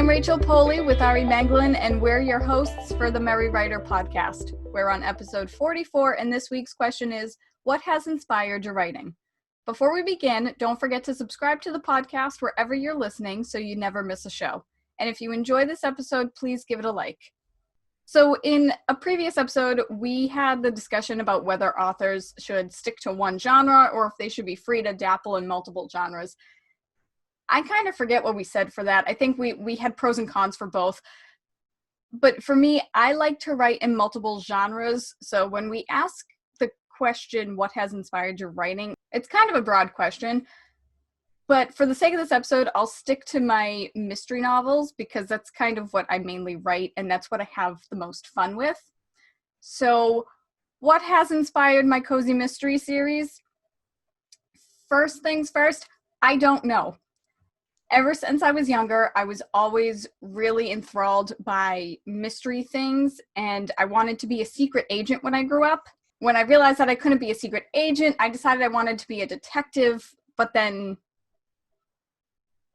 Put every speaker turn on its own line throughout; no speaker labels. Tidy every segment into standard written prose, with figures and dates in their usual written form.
I'm Rachel Poli with Ari Meghlen, and we're your hosts for the Merry Writer podcast. We're on episode 44, and this week's question is, what has inspired your writing? Before we begin, don't forget to subscribe to the podcast wherever you're listening so you never miss a show. And if you enjoy this episode, please give it a like. So in a previous episode, we had the discussion about whether authors should stick to one genre or if they should be free to dabble in multiple genres. I kind of forget what we said for that. I think we had pros and cons for both. But for me, I like to write in multiple genres. So when we ask the question, what has inspired your writing, it's kind of a broad question. But for the sake of this episode, I'll stick to my mystery novels because that's kind of what I mainly write, and that's what I have the most fun with. So what has inspired my cozy mystery series? First things first, I don't know. Ever since I was younger, I was always really enthralled by mystery things, and I wanted to be a secret agent when I grew up. When I realized that I couldn't be a secret agent, I decided I wanted to be a detective, but then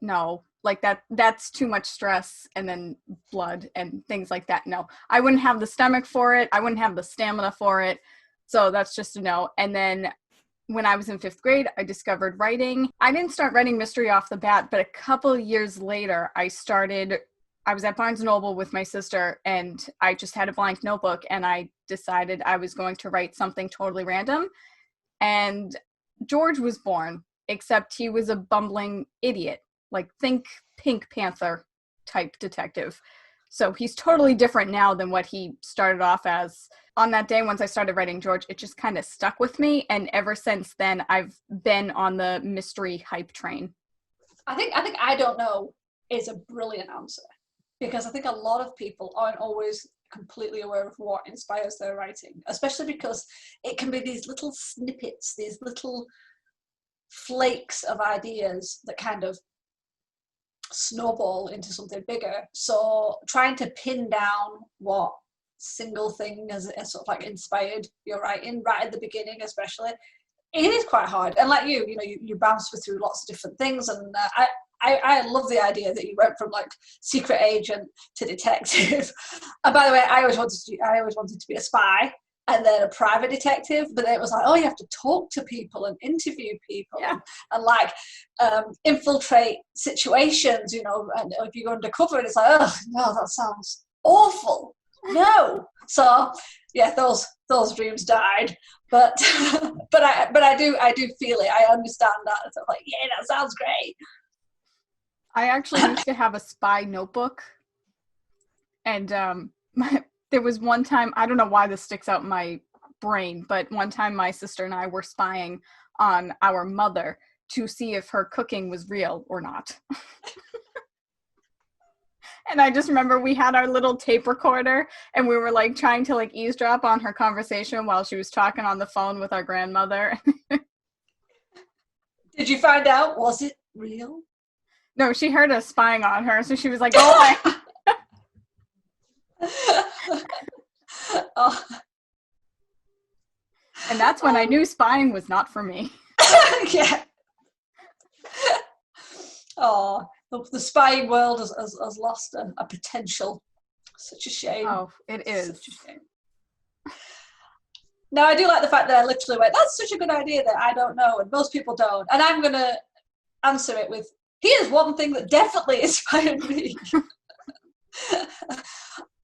no, like that's too much stress and then blood and things like that. No, I wouldn't have the stomach for it. I wouldn't have the stamina for it. So that's just a no. And then when I was in 5th grade, I discovered writing. I didn't start writing mystery off the bat, but a couple years later, I was at Barnes & Noble with my sister, and I just had a blank notebook, and I decided I was going to write something totally random. And George was born, except he was a bumbling idiot. Like, think Pink Panther type detective. So he's totally different now than what he started off as. On that day, once I started writing George, it just kind of stuck with me. And ever since then, I've been on the mystery hype train.
I think I don't know is a brilliant answer, because I think a lot of people aren't always completely aware of what inspires their writing, especially because it can be these little snippets, these little flakes of ideas that kind of snowball into something bigger. So trying to pin down what single thing has sort of like inspired your writing right at the beginning, especially, it is quite hard. And like you bounce through lots of different things, and I love the idea that you went from like secret agent to detective. And by the way, I always wanted to be a spy and then a private detective, but then it was like, oh, you have to talk to people and interview people,
yeah.
and like infiltrate situations, and if you go undercover, and it's like, oh no, that sounds awful. No. So yeah, those dreams died, but but I do feel it. I understand that. It's like, yeah, that sounds great.
I actually used to have a spy notebook, and there was one time, I don't know why this sticks out in my brain, but one time my sister and I were spying on our mother to see if her cooking was real or not. And I just remember we had our little tape recorder, and we were like trying to like eavesdrop on her conversation while she was talking on the phone with our grandmother.
Did you find out? Was it real?
No, she heard us spying on her, so she was like, oh my.
Oh.
And that's when I knew spying was not for me.
Yeah. Oh, the spying world has lost a potential. Such a shame.
Oh, it is.
Such a shame. Now, I do like the fact that I literally went, that's such a good idea that I don't know, and most people don't. And I'm going to answer it with, here's one thing that definitely inspired me.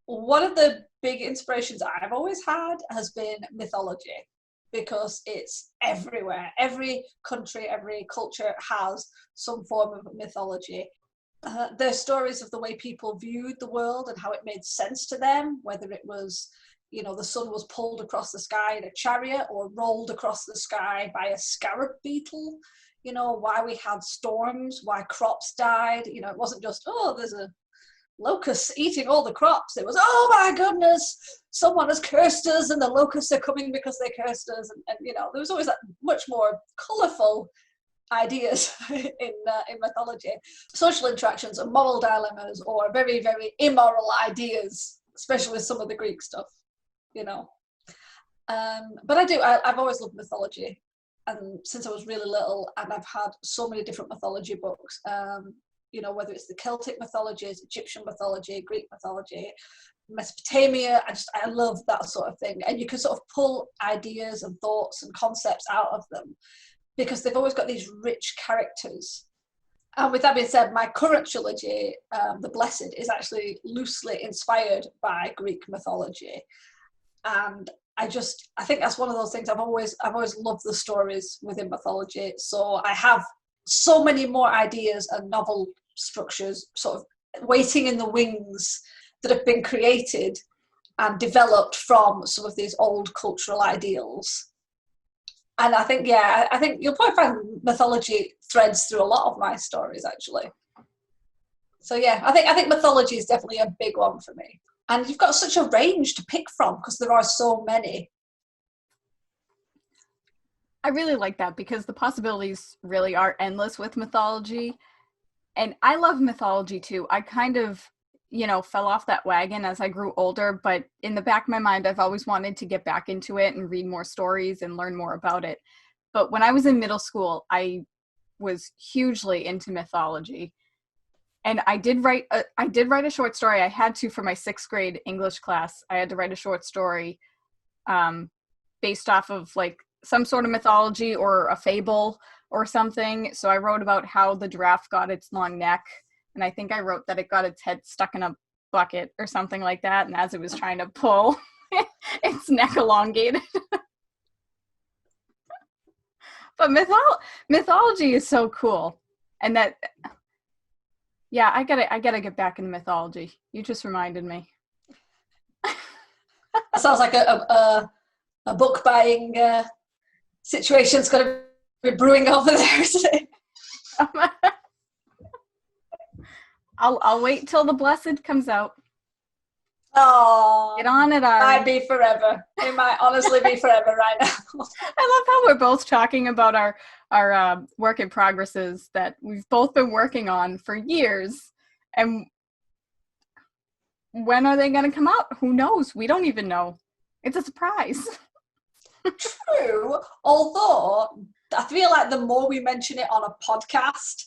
One of the big inspirations I've always had has been mythology, because it's everywhere. Every country, every culture has some form of mythology. There's stories of the way people viewed the world and how it made sense to them, whether it was, the sun was pulled across the sky in a chariot or rolled across the sky by a scarab beetle, why we had storms, why crops died. It wasn't just, oh, there's a locusts eating all the crops. It was, oh my goodness, someone has cursed us and the locusts are coming because they cursed us. And there was always that much more colourful ideas in mythology. Social interactions and moral dilemmas, or very, very immoral ideas, especially with some of the Greek stuff, But I've always loved mythology. And since I was really little, and I've had so many different mythology books. you know, whether it's the Celtic mythologies, Egyptian mythology, Greek mythology, Mesopotamia. I love that sort of thing. And you can sort of pull ideas and thoughts and concepts out of them because they've always got these rich characters. And with that being said, my current trilogy, The Blessed, is actually loosely inspired by Greek mythology. And I think that's one of those things I've always loved the stories within mythology. So I have so many more ideas and novel structures sort of waiting in the wings that have been created and developed from some of these old cultural ideals. And I think you'll probably find mythology threads through a lot of my stories, actually. So yeah, I think mythology is definitely a big one for me. And you've got such a range to pick from because there are so many.
I really like that because the possibilities really are endless with mythology. And I love mythology too. I kind of, fell off that wagon as I grew older, but in the back of my mind, I've always wanted to get back into it and read more stories and learn more about it. But when I was in middle school, I was hugely into mythology. And I did write a short story. I had to for my 6th grade English class. I had to write a short story based off of like some sort of mythology or a fable or something. So I wrote about how the giraffe got its long neck. And I think I wrote that it got its head stuck in a bucket or something like that. And as it was trying to pull, its neck elongated. But mythology is so cool. And that... Yeah, I gotta get back into mythology. You just reminded me.
That sounds like a book buying situation's going to be brewing over there, isn't it?
I'll wait till The Blessed comes out.
Oh,
get on it, Ari.
Might be forever. It might honestly be forever right now.
I love how we're both talking about our work in progresses that we've both been working on for years. And when are they going to come out? Who knows? We don't even know. It's a surprise.
True. Although I feel like the more we mention it on a podcast,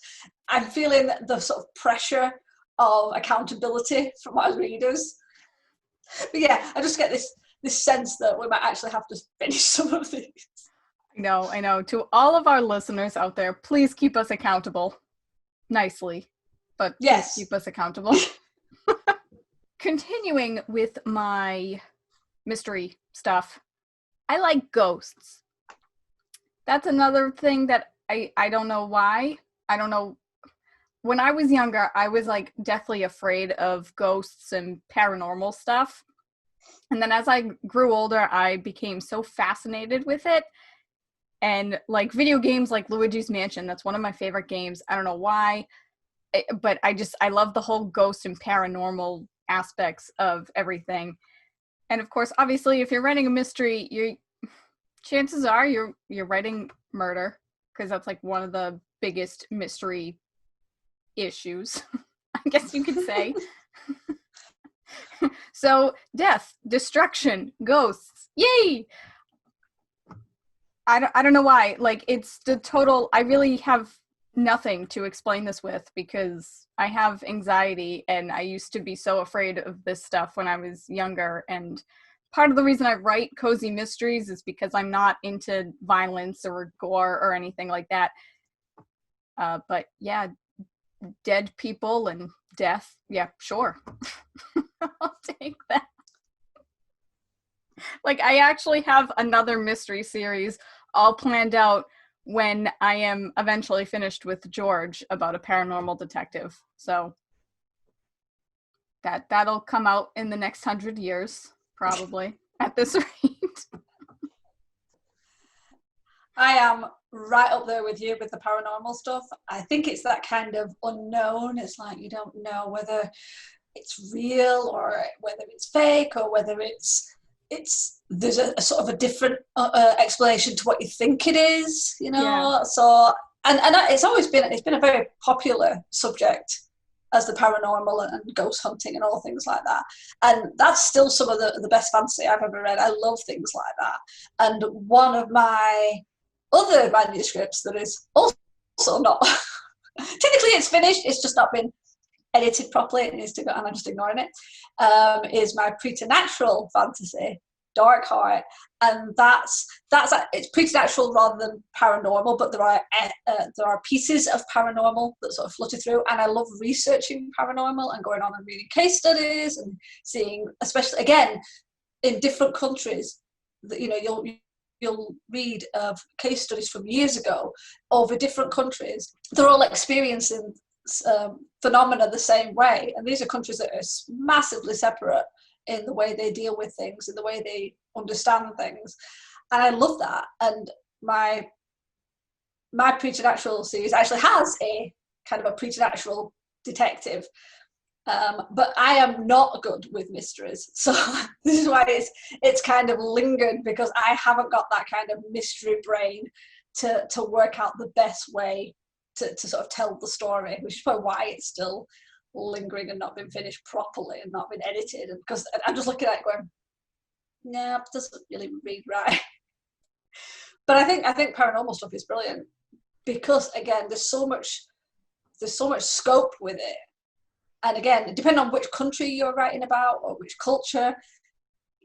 I'm feeling the sort of pressure of accountability from our readers. But yeah, I just get this sense that we might actually have to finish some of these.
I know. To all of our listeners out there, please keep us accountable. Nicely, but yes, keep us accountable. Continuing with my mystery stuff, I like ghosts. That's another thing that I don't know why. I don't know. When I was younger, I was like deathly afraid of ghosts and paranormal stuff. And then as I grew older, I became so fascinated with it. And like video games like Luigi's Mansion, that's one of my favorite games. I don't know why, but I love the whole ghost and paranormal aspects of everything. And of course, obviously, if you're writing a mystery, chances are you're writing murder, because that's like one of the biggest mystery issues, I guess you could say. So death, destruction, ghosts, yay! I don't know why. Like, it's the total, I really have nothing to explain this with because I have anxiety and I used to be so afraid of this stuff when I was younger. And part of the reason I write cozy mysteries is because I'm not into violence or gore or anything like that. But yeah, dead people and death, yeah, sure. I'll take that. Like, I actually have another mystery series all planned out when I am eventually finished with George about a paranormal detective. So that'll come out in the next 100 years, probably, at this rate.
I am right up there with you with the paranormal stuff. I think it's that kind of unknown. It's like you don't know whether it's real or whether it's fake or whether there's a sort of a different explanation to what you think it is,
Yeah.
So and it's been a very popular subject as the paranormal and ghost hunting and all things like that, and that's still some of the best fantasy I've ever read. I love things like that. And one of my other manuscripts that is also not Technically it's finished, it's just not been edited properly, it needs to go, and I'm just ignoring it. Is my preternatural fantasy, Dark Heart, and that's it's preternatural rather than paranormal, but there are pieces of paranormal that sort of flutter through, and I love researching paranormal and going on and reading case studies and seeing, especially again in different countries, that you'll read of case studies from years ago over different countries. They're all experiencing phenomena the same way, and these are countries that are massively separate in the way they deal with things, in the way they understand things, and I love that. And my preternatural series actually has a kind of a preternatural detective, but I am not good with mysteries, so this is why it's kind of lingered, because I haven't got that kind of mystery brain to work out the best way to sort of tell the story, which is probably why it's still lingering and not been finished properly and not been edited. And because I'm just looking at it going, nah, it doesn't really read right. But I think paranormal stuff is brilliant because, again, there's so much scope with it. And again, depending on which country you're writing about or which culture,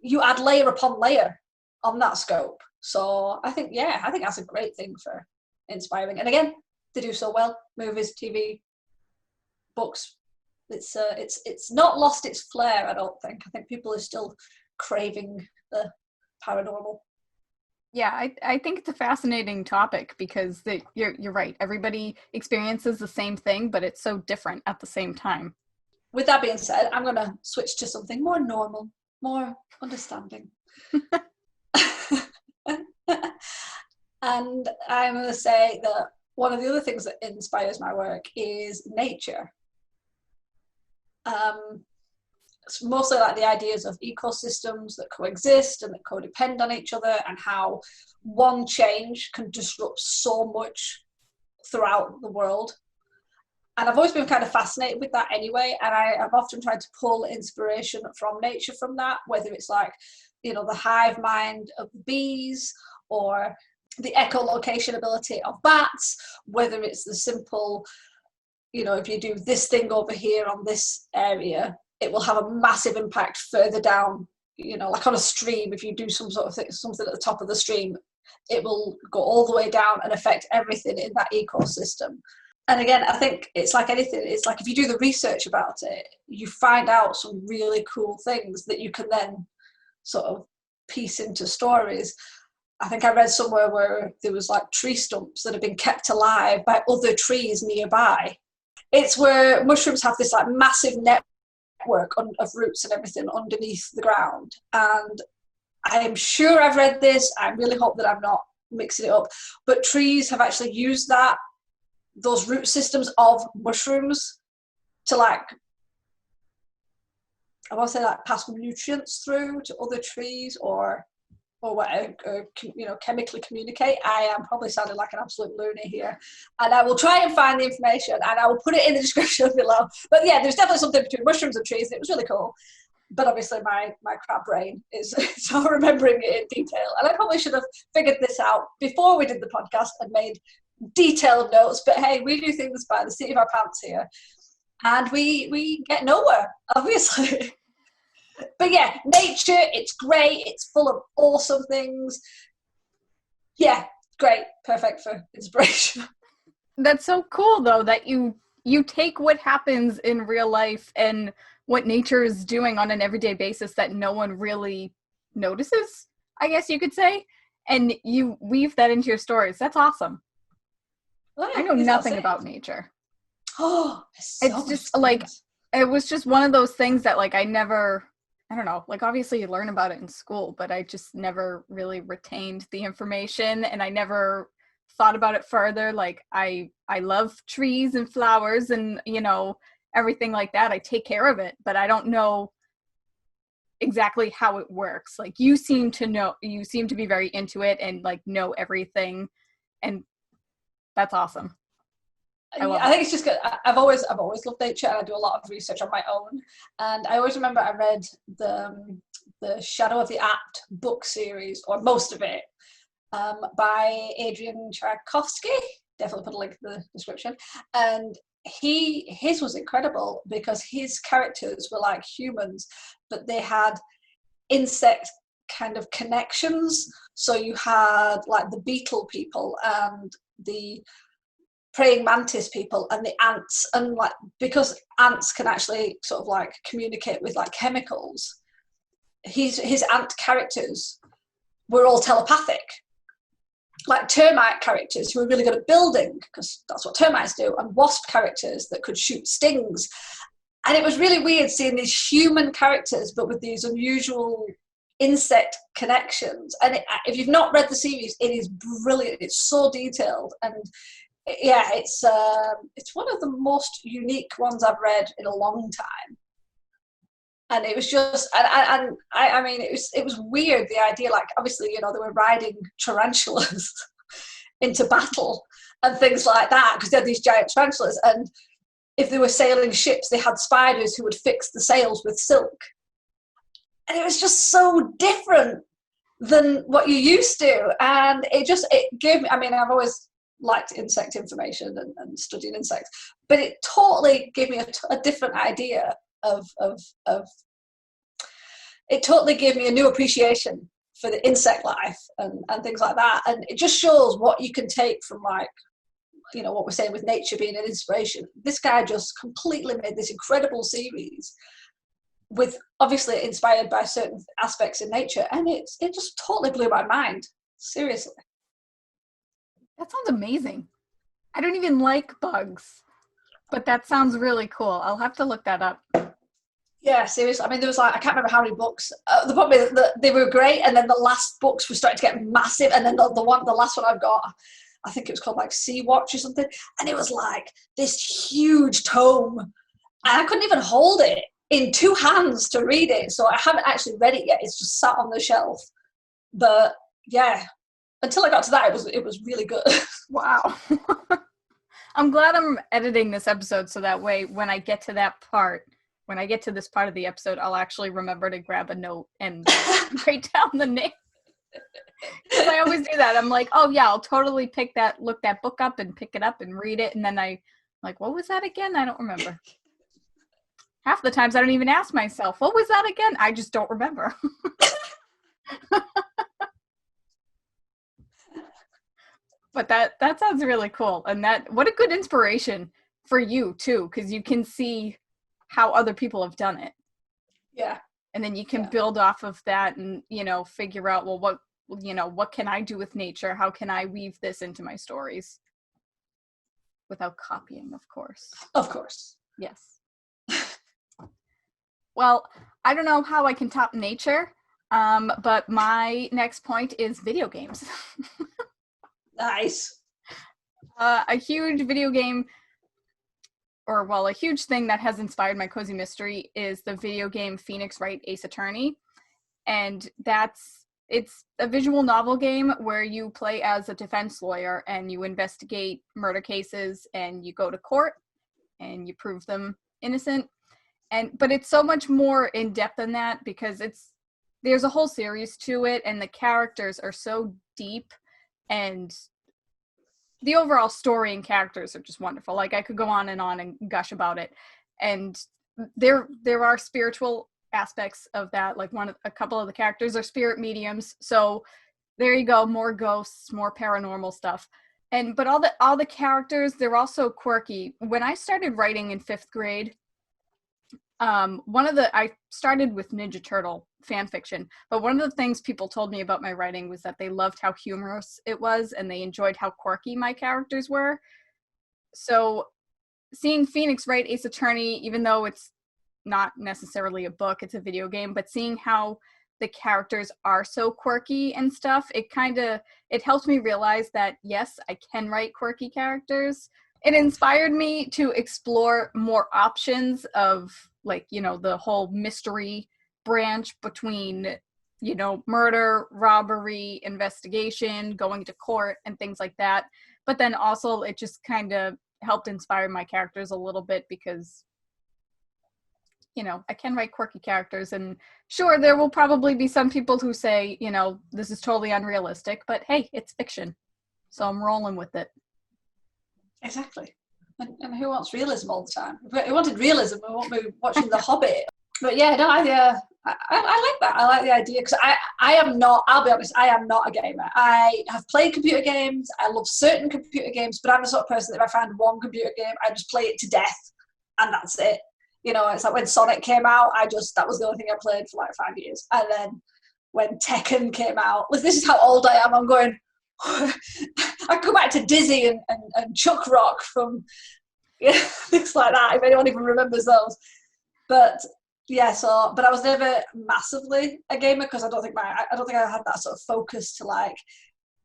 you add layer upon layer on that scope. So I think that's a great thing for inspiring. And again, they do so well. Movies, TV, books. It's not lost its flair, I don't think. I think people are still craving the paranormal.
Yeah, I think it's a fascinating topic because you're right. Everybody experiences the same thing, but it's so different at the same time.
With that being said, I'm going to switch to something more normal, more understanding. And I'm going to say that one of the other things that inspires my work is nature. It's mostly like the ideas of ecosystems that coexist and that codepend on each other, and how one change can disrupt so much throughout the world. And I've always been kind of fascinated with that anyway, and I've often tried to pull inspiration from nature from that, whether it's like, the hive mind of bees, or the echolocation ability of bats, whether it's the simple, if you do this thing over here on this area, it will have a massive impact further down, like on a stream. If you do some sort of thing, something at the top of the stream, it will go all the way down and affect everything in that ecosystem. And again, I think it's like anything. It's like if you do the research about it, you find out some really cool things that you can then sort of piece into stories. I think I read somewhere where there was like tree stumps that have been kept alive by other trees nearby. It's where mushrooms have this like massive network of roots and everything underneath the ground. And I'm sure I've read this. I really hope that I'm not mixing it up. But trees have actually used those root systems of mushrooms to pass nutrients through to other trees or chemically communicate. I am probably sounding like an absolute loony here, and I will try and find the information and I will put it in the description below. But yeah, there's definitely something between mushrooms and trees, and it was really cool. But obviously my crap brain is not remembering it in detail, and I probably should have figured this out before we did the podcast and made detailed notes. But hey, we do things by the seat of our pants here, and we get nowhere, obviously. But yeah, nature, it's great. It's full of awesome things. Yeah, great. Perfect for inspiration.
That's so cool, though, that you take what happens in real life and what nature is doing on an everyday basis that no one really notices, I guess you could say, and you weave that into your stories. That's awesome.
Well,
I know nothing about nature.
Oh,
it's just like, it was just one of those things that like I don't know, like obviously you learn about it in school, but I just never really retained the information, and I never thought about it further. Like I love trees and flowers and, everything like that. I take care of it, but I don't know exactly how it works. Like you seem to be very into it and like know everything, and that's awesome.
I think it's just good. I've always loved nature, and I do a lot of research on my own. And I always remember I read the Shadow of the Apt book series, or most of it, by Adrian Tchaikovsky. definitely put a link in the description. And his was incredible because his characters were like humans, but they had insect kind of connections. So you had like the beetle people and the praying mantis people and the ants, and like because ants can actually sort of like communicate with like chemicals, his ant characters were all telepathic, like termite characters who were really good at building because that's what termites do, and wasp characters that could shoot stings. And it was really weird seeing these human characters but with these unusual insect connections. And if you've not read the series, it is brilliant. It's so detailed, and yeah, it's one of the most unique ones I've read in a long time. And it was just, and I mean, it was weird, the idea, like, obviously, you know, they were riding tarantulas into battle and things like that, because they had these giant tarantulas, and if they were sailing ships, they had spiders who would fix the sails with silk. And it was just so different than what you used to. And it gave me, I mean, I've always liked insect information and studying insects, but it totally gave me a different idea of it totally gave me a new appreciation for the insect life and things like that. And it just shows what you can take from, like, you know, what we're saying with nature being an inspiration. This guy just completely made this incredible series with, obviously, inspired by certain aspects in nature, and it just totally blew my mind. Seriously.
That sounds amazing. I don't even like bugs, but that sounds really cool. I'll have to look that up.
Yeah, seriously. I mean, there was like, I can't remember how many books. The problem is that they were great, and then the last books were starting to get massive, and then the last one I've got, I think it was called like Sea Watch or something, and it was like this huge tome, and I couldn't even hold it in two hands to read it, so I haven't actually read it yet. It's just sat on the shelf. But yeah, until I got to that, it was really good.
Wow. I'm glad I'm editing this episode so that way when I get to this part of the episode, I'll actually remember to grab a note and write down the name. Because I always do that. I'm like, oh yeah, I'll totally look that book up and pick it up and read it, and then I'm like, what was that again? I don't remember. Half the times I don't even ask myself, what was that again? I just don't remember. But that sounds really cool. And what a good inspiration for you too, because you can see how other people have done it.
Yeah.
And then you can build off of that and, you know, figure out, well, what can I do with nature? How can I weave this into my stories? Without copying, of course.
Of course.
Yes. Well, I don't know how I can top nature, but my next point is video games.
Nice.
A huge video game, a huge thing that has inspired my cozy mystery is the video game Phoenix Wright Ace Attorney. And it's a visual novel game where you play as a defense lawyer and you investigate murder cases and you go to court and you prove them innocent. But it's so much more in depth than that because there's a whole series to it, and the characters are so deep, and the overall story and characters are just wonderful. Like, I could go on and gush about it. And there are spiritual aspects of that. Like, a couple of the characters are spirit mediums. So there you go, more ghosts, more paranormal stuff. But all the characters, they're also quirky. When I started writing in 5th grade, I started with Ninja Turtle fan fiction, but one of the things people told me about my writing was that they loved how humorous it was and they enjoyed how quirky my characters were. So seeing Phoenix Wright Ace Attorney, even though it's not necessarily a book, it's a video game, but seeing how the characters are so quirky and stuff, it helped me realize that yes, I can write quirky characters. It inspired me to explore more options of, like, you know, the whole mystery branch between, you know, murder, robbery, investigation, going to court, and things like that. But then also it just kind of helped inspire my characters a little bit because, you know, I can write quirky characters. And sure, there will probably be some people who say, you know, this is totally unrealistic, but hey, it's fiction. So I'm rolling with it.
Exactly. And who wants realism all the time? If we wanted realism, we won't be watching The Hobbit. But yeah, no, I like that. I like the idea, because I am not, I'll be honest, I am not a gamer. I have played computer games. I love certain computer games, but I'm the sort of person that if I find one computer game, I just play it to death, and that's it. You know, it's like when Sonic came out, that was the only thing I played for like 5 years. And then when Tekken came out, this is how old I am. I'm going, I go back to Dizzy and Chuck Rock from things like that, if anyone even remembers those. But yeah, but I was never massively a gamer, because I don't think I had that sort of focus to, like,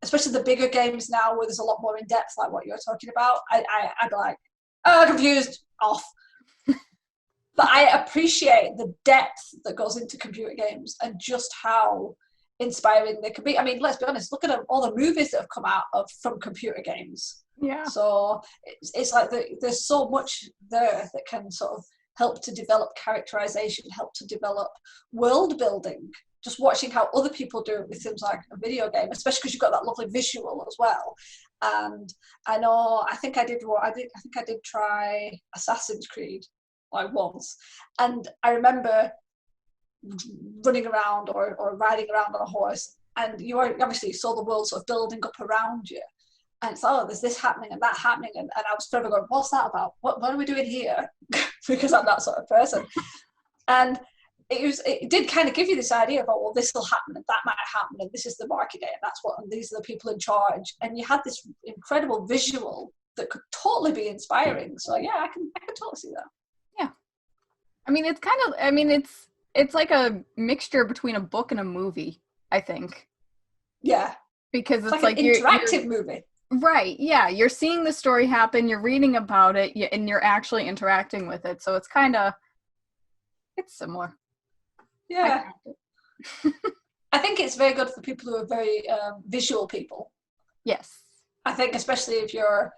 especially the bigger games now where there's a lot more in depth, like what you're talking about. I'd be like, oh, confused, off. But I appreciate the depth that goes into computer games and just how inspiring they can be. I mean, let's be honest, look at all the movies that have come out from computer games.
Yeah.
So it's like there's so much there that can sort of help to develop characterization, help to develop world building. Just watching how other people do it with things like a video game, especially because you've got that lovely visual as well. And I think I did try Assassin's Creed like once, and I remember running around or riding around on a horse, and you obviously saw the world sort of building up around you, and it's, oh, there's this happening and that happening, and I was forever going, what's that about? What are we doing here? Because I'm that sort of person. And it did kind of give you this idea of, oh, well, this will happen and that might happen, and this is the market day, and these are the people in charge, and you had this incredible visual that could totally be inspiring. So yeah, I can totally see that.
Yeah, I mean, it's like a mixture between a book and a movie, I think.
Yeah,
because it's
like an interactive movie.
Right, yeah, you're seeing the story happen, you're reading about it, and you're actually interacting with it, so it's similar.
Yeah. I think it's very good for people who are very visual people.
Yes.
I think especially if you're,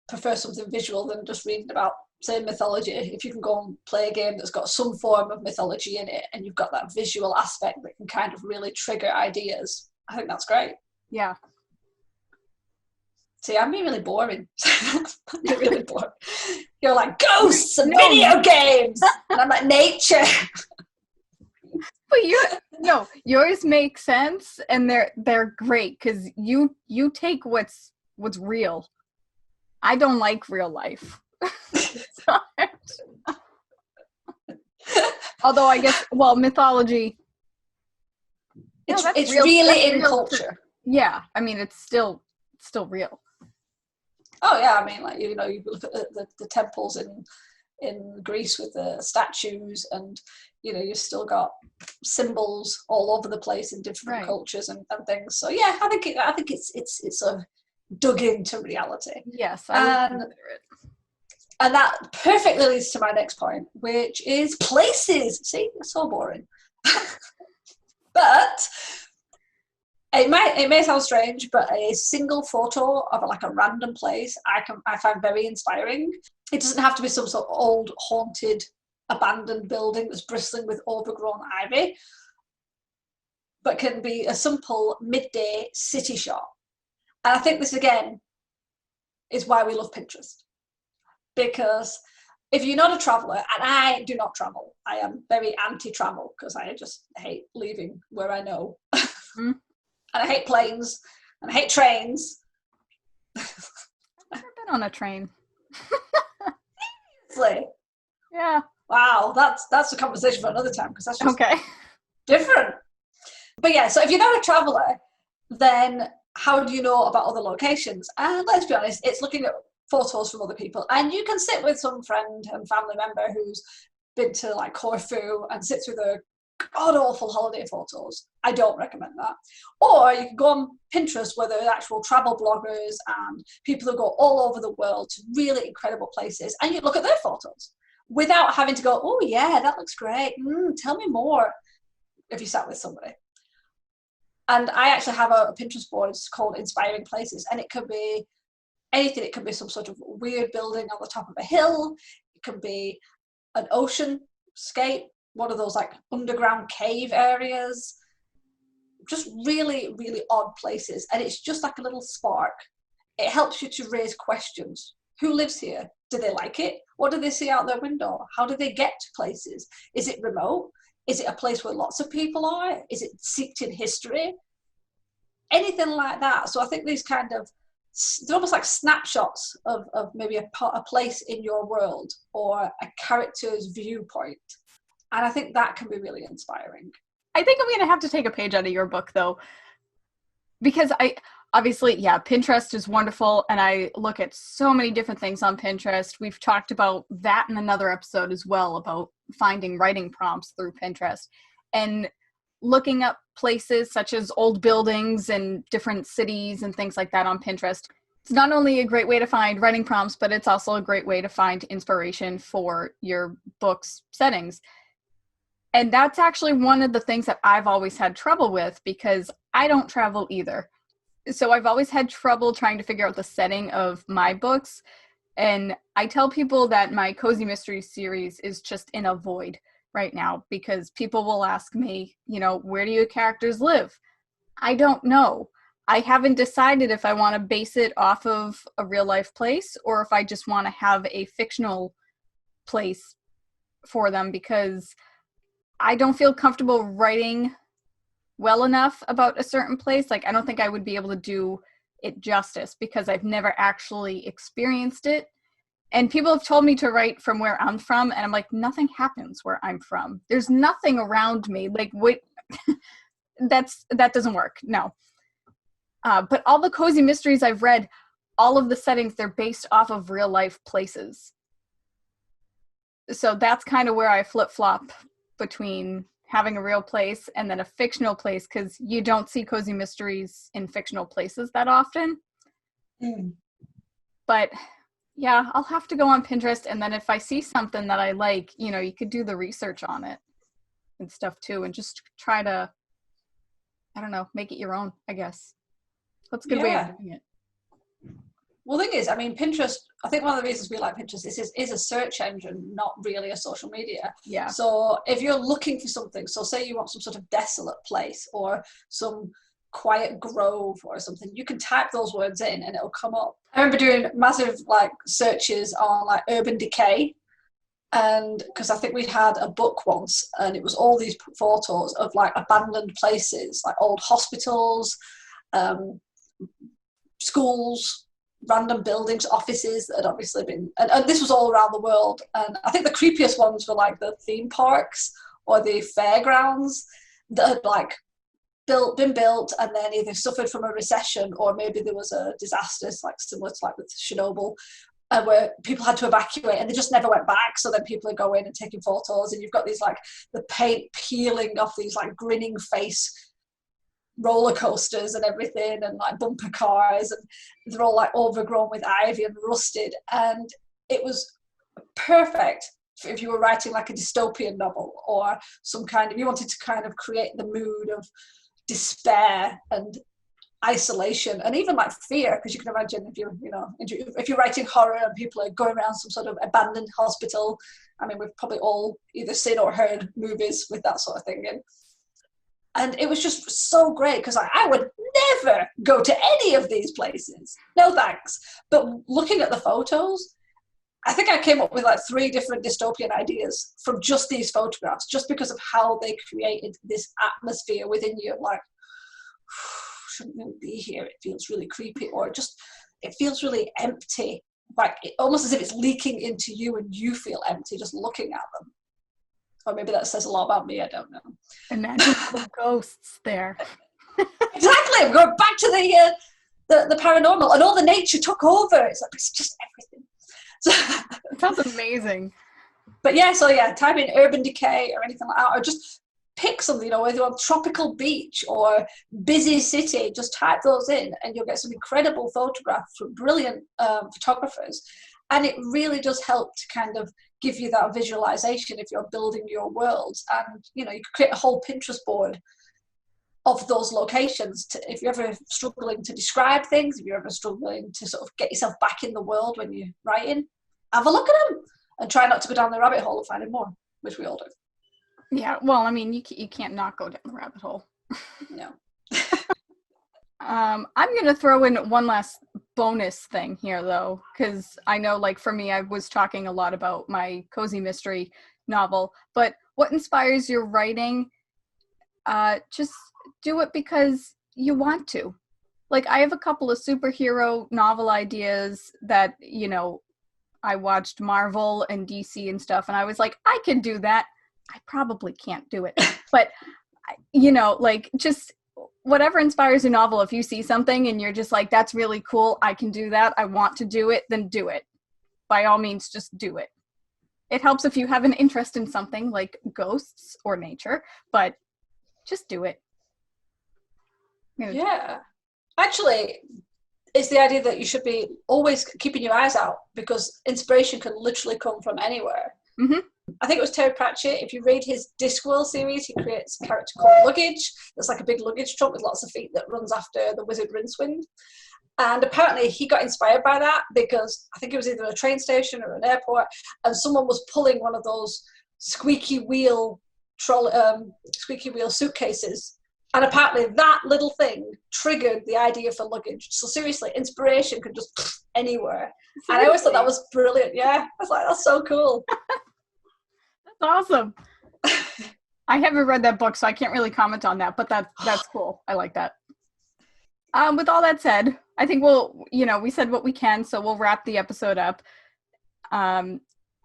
prefer something visual than just reading about, say, mythology. If you can go and play a game that's got some form of mythology in it, and you've got that visual aspect that can kind of really trigger ideas, I think that's great.
Yeah.
See, I'm being really boring. I'm really boring. You're like ghosts and video games, and I'm like nature.
But yours make sense, and they're great because you take what's real. I don't like real life. Although I guess, mythology.
It's really in culture.
Yeah, I mean, it's still real.
Oh yeah, I mean, like, you look at the temples in Greece with the statues, and you've still got symbols all over the place in different cultures and things. So yeah, I think it's sort of dug into reality.
Yes, I would consider it.
And that perfectly leads to my next point, which is places. See, it's so boring. But it may sound strange, but a single photo of like a random place I find very inspiring. It doesn't have to be some sort of old, haunted, abandoned building that's bristling with overgrown ivy, but can be a simple midday city shot. And I think this, again, is why we love Pinterest. Because if you're not a traveller, and I do not travel, I am very anti-travel because I just hate leaving where I know. And I hate planes, and I hate trains.
I've never been on a train.
Seriously?
Yeah.
Wow, that's a conversation for another time, because that's just
okay.
Different. But yeah, so if you're not a traveller, then how do you know about other locations? And let's be honest, it's looking at photos from other people, and you can sit with some friend and family member who's been to like Corfu and sits with a god-awful holiday photos. I don't recommend that. Or you can go on Pinterest where there are actual travel bloggers and people who go all over the world to really incredible places, and you look at their photos without having to go, oh yeah, that looks great, tell me more, if you sat with somebody. And I actually have a Pinterest board called Inspiring Places, and it could be anything. It could be some sort of weird building on the top of a hill. It can be an ocean scape, one of those like underground cave areas, just really, really odd places. And it's just like a little spark it helps you to raise questions. Who lives here? Do they like it? What do they see out their window? How do they get to places? Is it remote? Is it a place where lots of people are? Is it steeped in history? Anything like that. So I think these kind of, they're almost like snapshots of maybe a place in your world or a character's viewpoint. And I think that can be really inspiring.
I think I'm going to have to take a page out of your book, though, because obviously, Pinterest is wonderful, and I look at so many different things on Pinterest. We've talked about that in another episode as well, about finding writing prompts through Pinterest. And looking up places such as old buildings and different cities and things like that on Pinterest. It's not only a great way to find writing prompts, but it's also a great way to find inspiration for your book's settings. And that's actually one of the things that I've always had trouble with, because I don't travel either. So I've always had trouble trying to figure out the setting of my books. And I tell people that my Cozy Mystery series is just in a void right now, because people will ask me, where do your characters live? I don't know. I haven't decided if I want to base it off of a real life place or if I just want to have a fictional place for them, because I don't feel comfortable writing well enough about a certain place. Like, I don't think I would be able to do it justice because I've never actually experienced it. And people have told me to write from where I'm from, and I'm like, nothing happens where I'm from. There's nothing around me. Like, wait, that doesn't work. No. But all the Cozy Mysteries I've read, all of the settings, they're based off of real life places. So that's kind of where I flip-flop between having a real place and then a fictional place, because you don't see Cozy Mysteries in fictional places that often. But yeah, I'll have to go on Pinterest, and then if I see something that I like, you could do the research on it and stuff too, and just try to, I don't know, make it your own, I guess. That's a good way of doing it.
Well, the thing is, Pinterest, I think one of the reasons we like Pinterest is a search engine, not really a social media.
Yeah.
So if you're looking for something, so say you want some sort of desolate place or some quiet grove or something, you can type those words in and it'll come up. I remember doing massive searches on urban decay, and because I think we had a book once and it was all these photos of abandoned places, like old hospitals, schools, random buildings, offices that had obviously been, and this was all around the world. And I think the creepiest ones were the theme parks or the fairgrounds that had been built and then either suffered from a recession or maybe there was a disaster similar to with Chernobyl, where people had to evacuate and they just never went back. So then people are going and taking photos, and you've got these the paint peeling off these grinning face roller coasters and everything, and bumper cars, and they're all overgrown with ivy and rusted. And it was perfect if you were writing a dystopian novel or some kind of, you wanted to kind of create the mood of despair and isolation and even fear, because you can imagine if you're writing horror and people are going around some sort of abandoned hospital. We've probably all either seen or heard movies with that sort of thing in. And it was just so great, because I would never go to any of these places. No thanks. But looking at the photos, I think I came up with 3 different dystopian ideas from just these photographs, just because of how they created this atmosphere within you. Shouldn't really be here. It feels really creepy, or it feels really empty. Almost as if it's leaking into you and you feel empty just looking at them. Or maybe that says a lot about me, I don't know.
Imagine the ghosts there.
Exactly. We're going back to the paranormal, and all the nature took over. It's just everything. So,
it sounds amazing.
But type in urban decay or anything like that, or just pick something, whether you're on tropical beach or busy city, just type those in and you'll get some incredible photographs from brilliant photographers. And it really does help to kind of give you that visualization if you're building your worlds. And, you could create a whole Pinterest board of those locations if you're ever struggling to describe things, if you're ever struggling to sort of get yourself back in the world when you're writing, have a look at them and try not to go down the rabbit hole of finding more, which we all do.
Yeah, well, you can't not go down the rabbit hole.
No.
I'm going to throw in one last bonus thing here though, because I know like for me, I was talking a lot about my cozy mystery novel, but what inspires your writing? Just do it because you want to. Like I have a couple of superhero novel ideas that, you know, I watched Marvel and DC and stuff, and I was like, I can do that. I probably can't do it, but you know, like just whatever inspires a novel. If you see something and you're just like, that's really cool, I can do that, I want to do it, then do it. By all means, just do it. It helps if you have an interest in something like ghosts or nature, but just do it.
Yeah. Actually, it's the idea that you should be always keeping your eyes out because inspiration can literally come from anywhere.
Mm-hmm.
I think it was Terry Pratchett. If you read his Discworld series, he creates a character called Luggage. There's like a big luggage truck with lots of feet that runs after the wizard Rincewind. And apparently he got inspired by that because I think it was either a train station or an airport, and someone was pulling one of those squeaky wheel suitcases. And apparently that little thing triggered the idea for Luggage. So seriously, inspiration could just anywhere. Seriously? And I always thought that was brilliant. Yeah, I was like, that's so cool.
That's awesome. I haven't read that book, so I can't really comment on that, but that's cool. I like that. With all that said, I think we said what we can, so we'll wrap the episode up.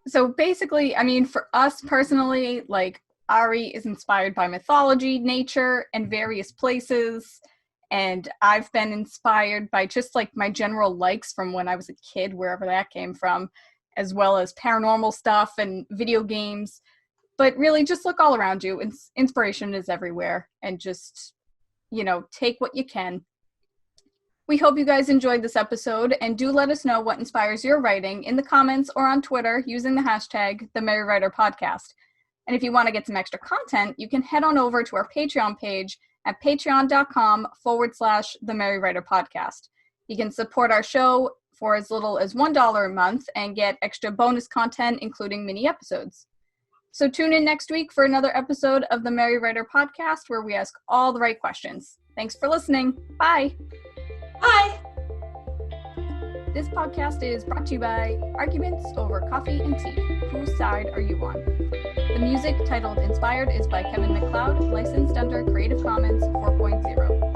So basically, I mean, for us personally, like, Ari is inspired by mythology, nature, and various places. And I've been inspired by just like my general likes from when I was a kid, wherever that came from, as well as paranormal stuff and video games. But really just look all around you. Inspiration is everywhere. And just, take what you can. We hope you guys enjoyed this episode, and do let us know what inspires your writing in the comments or on Twitter using the hashtag #TheMerryWriterPodcast. And if you want to get some extra content, you can head on over to our Patreon page at patreon.com/TheMerryWriterPodcast. You can support our show for as little as $1 a month and get extra bonus content, including mini episodes. So tune in next week for another episode of the Merry Writer Podcast, where we ask all the right questions. Thanks for listening. Bye.
Bye.
This podcast is brought to you by Arguments Over Coffee and Tea. Whose side are you on? The music, titled Inspired, is by Kevin MacLeod, licensed under Creative Commons 4.0.